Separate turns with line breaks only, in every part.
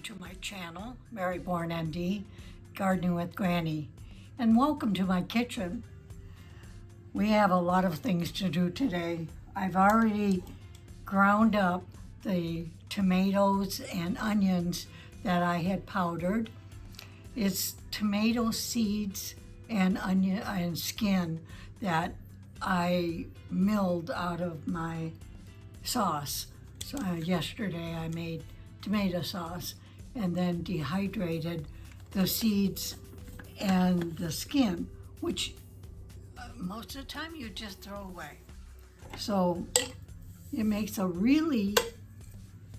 to my channel, Mary Born ND, Gardening with Granny, and welcome to my kitchen. We have a lot of things to do today. I've already ground up the tomatoes and onions that I had powdered. It's tomato seeds and onion and skin that I milled out of my sauce. So yesterday I made tomato sauce and then dehydrated the seeds and the skin, which most of the time you just throw away. So it makes a really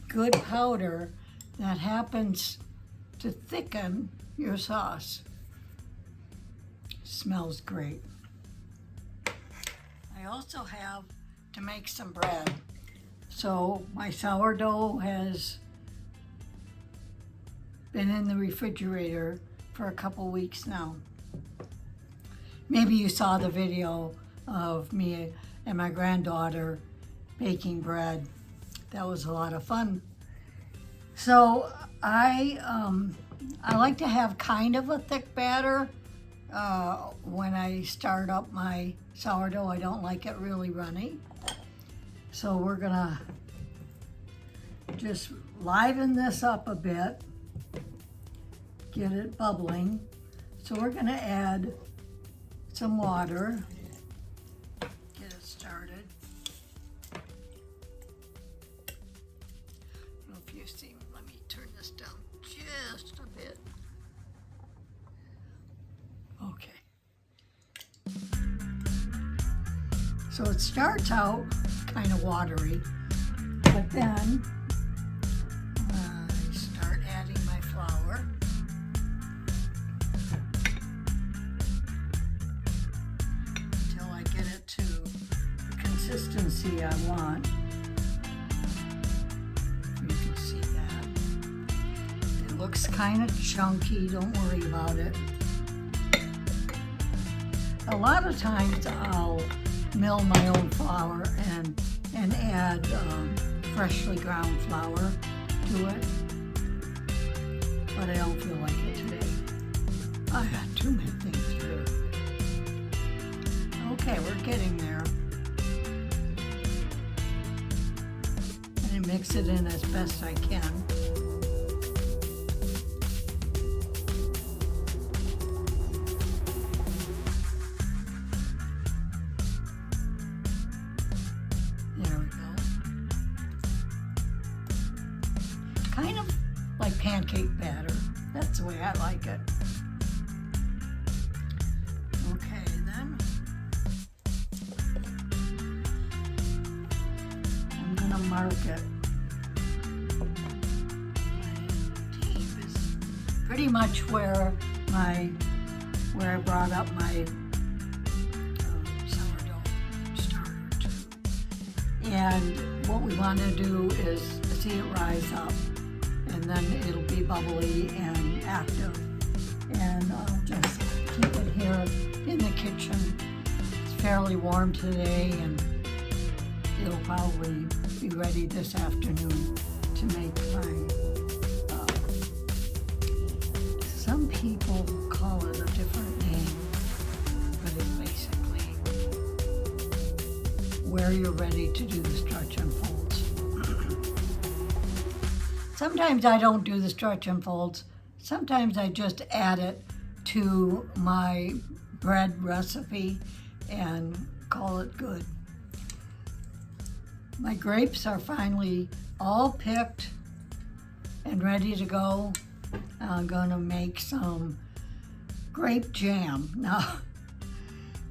good powder that happens to thicken your sauce. Smells great. I also have to make some bread. So my sourdough has been in the refrigerator for a couple weeks now. Maybe you saw the video of me and my granddaughter baking bread. That was a lot of fun. So I like to have kind of a thick batter when I start up my sourdough. I don't like it really runny. So we're gonna just liven this up a bit, get it bubbling. So we're gonna add some water, get it started. I don't know if you see, let me turn this down just a bit. Okay. So it starts out kind of watery, but then I start adding my flour. Until I get it to the consistency I want. You can see that. It looks kind of chunky, don't worry about it. A lot of times I'll mill my own flour and add freshly ground flour to it, but I don't feel like it today. I got too many things to do. Okay, we're getting there. And I mix it in as best I can. Kind of like pancake batter. That's the way I like it. Okay, then I'm gonna mark it. My tape is pretty much where I brought up my sourdough starter to. And what we want to do is see it rise up. And then it'll be bubbly and active. And I'll just keep it here in the kitchen. It's fairly warm today, and it'll probably be ready this afternoon to make my, some people call it a different name, but it's basically where you're ready to do the stretch and folds. Sometimes I don't do the stretch and folds. Sometimes I just add it to my bread recipe and call it good. My grapes are finally all picked and ready to go. I'm gonna make some grape jam. Now,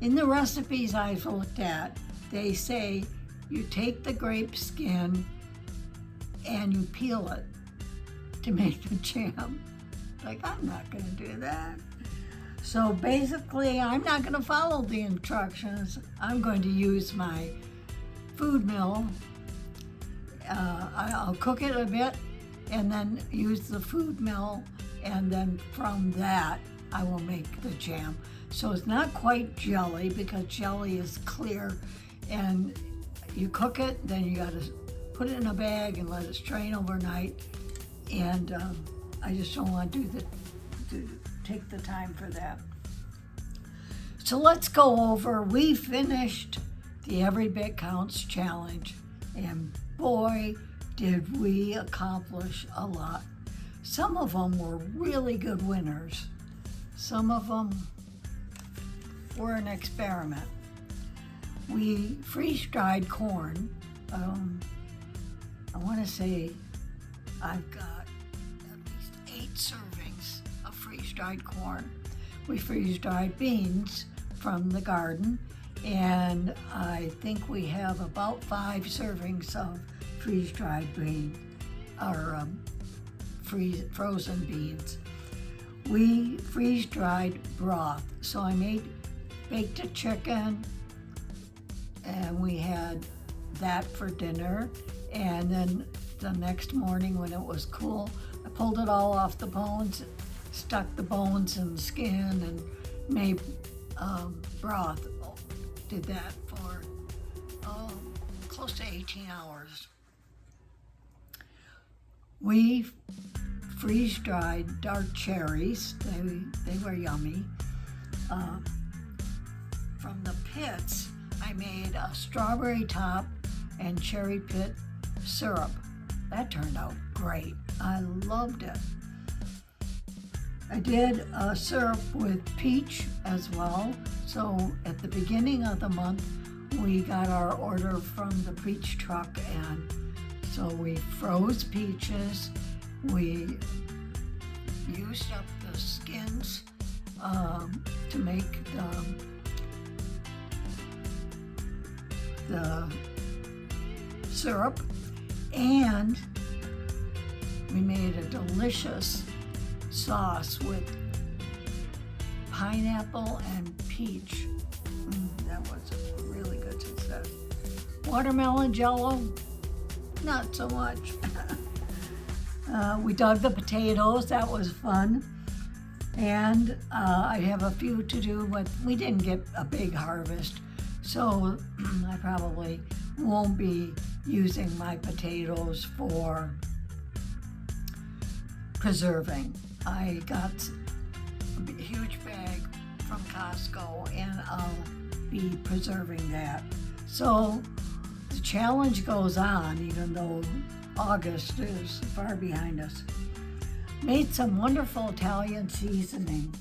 in the recipes I've looked at, they say you take the grape skin and you peel it to make the jam. Like, I'm not gonna do that. So basically, I'm not gonna follow the instructions. I'm going to use my food mill. I'll cook it a bit and then use the food mill, and then from that, I will make the jam. So it's not quite jelly, because jelly is clear, and you cook it, then you gotta put it in a bag and let it strain overnight, and I just don't want to take the time for that. So let's go over, we finished the Every Bit Counts challenge, and boy, did we accomplish a lot. Some of them were really good winners. Some of them were an experiment. We freeze-dried corn. I want to say I've got at least 8 servings of freeze-dried corn. We freeze-dried beans from the garden, and I think we have about 5 servings of freeze-dried beans, or frozen beans. We freeze-dried broth. So I baked a chicken, and we had that for dinner. And then the next morning when it was cool, I pulled it all off the bones, stuck the bones in the skin, and made broth. Did that for close to 18 hours. We freeze-dried dark cherries. They were yummy. From the pits, I made a strawberry top and cherry pit syrup. That turned out great. I loved it. I did a syrup with peach as well. So at the beginning of the month, we got our order from the peach truck, and so we froze peaches. We used up the skins to make the syrup, and we made a delicious sauce with pineapple and peach. That was a really good success. Watermelon jello, not so much. We dug the potatoes, that was fun. And I have a few to do, but we didn't get a big harvest. So I probably won't be using my potatoes for preserving. I got a huge bag from Costco, and I'll be preserving that. So the challenge goes on, even though August is far behind us. Made some wonderful Italian seasoning.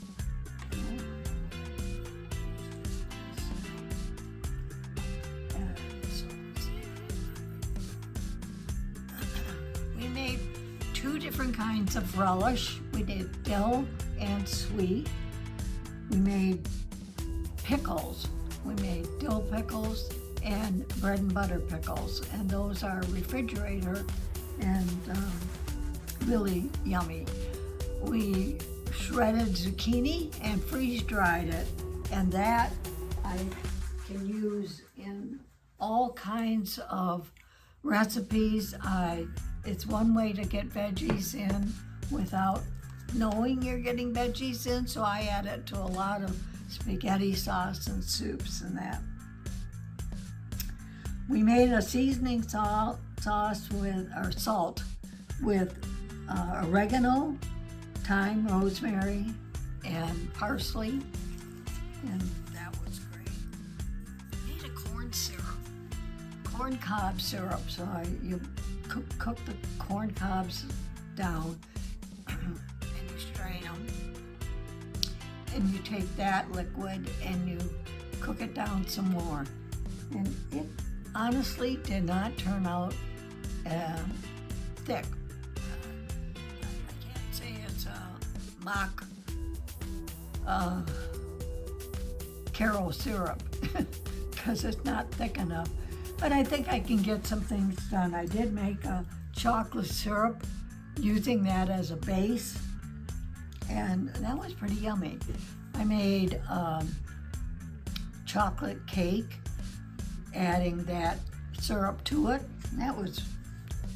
We made 2 different kinds of relish. We did dill and sweet. We made pickles. We made dill pickles and bread and butter pickles, and those are refrigerator and really yummy. We shredded zucchini and freeze-dried it, and that I can use in all kinds of recipes. It's one way to get veggies in without knowing you're getting veggies in, so I add it to a lot of spaghetti sauce and soups and that. We made a seasoning sauce with, or salt, with oregano, thyme, rosemary, and parsley, and that was great. I made a corn syrup, corn cob syrup. So you cook the corn cobs down, and you strain them, and you take that liquid and you cook it down some more. And it honestly did not turn out thick. I can't say it's a mock Carol syrup because it's not thick enough. But I think I can get some things done. I did make a chocolate syrup using that as a base, and that was pretty yummy. I made chocolate cake, adding that syrup to it. And that was,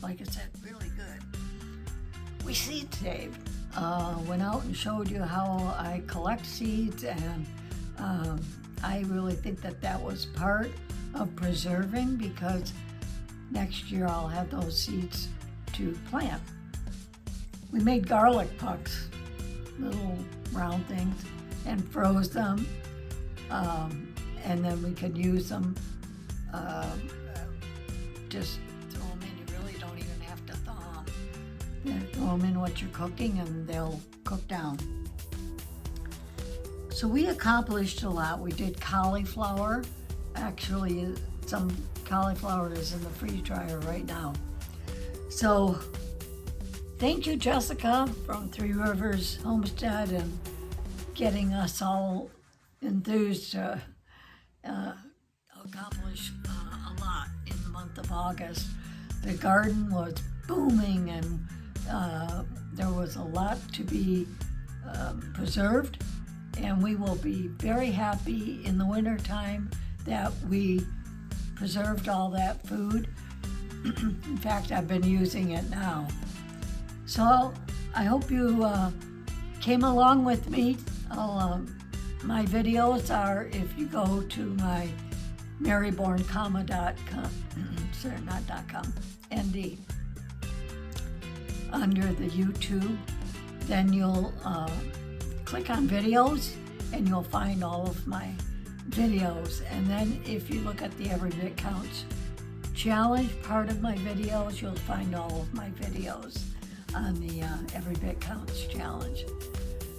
like I said, really good. We seed saved. Went out and showed you how I collect seeds, and I really think that was part of preserving, because next year I'll have those seeds to plant. We made garlic pucks, little round things, and froze them. And then we could use them, just throw them in. You really don't even have to thaw them. Throw them in what you're cooking and they'll cook down. So we accomplished a lot. We did cauliflower. Actually, some cauliflower is in the freeze dryer right now. So thank you, Jessica from Three Rivers Homestead, and getting us all enthused to accomplish a lot in the month of August. The garden was booming, and there was a lot to be preserved, and we will be very happy in the winter time that we preserved all that food. In fact, I've been using it now. So I hope you came along with me. My videos are, if you go to my maryborncomma.com, sorry, not .com, ND, under the YouTube, then you'll click on videos and you'll find all of my videos. And then if you look at the Every Bit Counts challenge part of my videos, you'll find all of my videos on the Every Bit Counts challenge.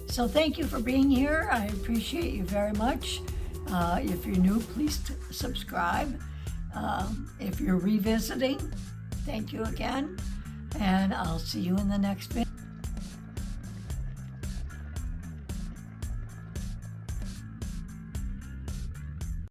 So thank you for being here. I appreciate you very much. If you're new, please subscribe. If you're revisiting, thank you again. And I'll see you in the next video.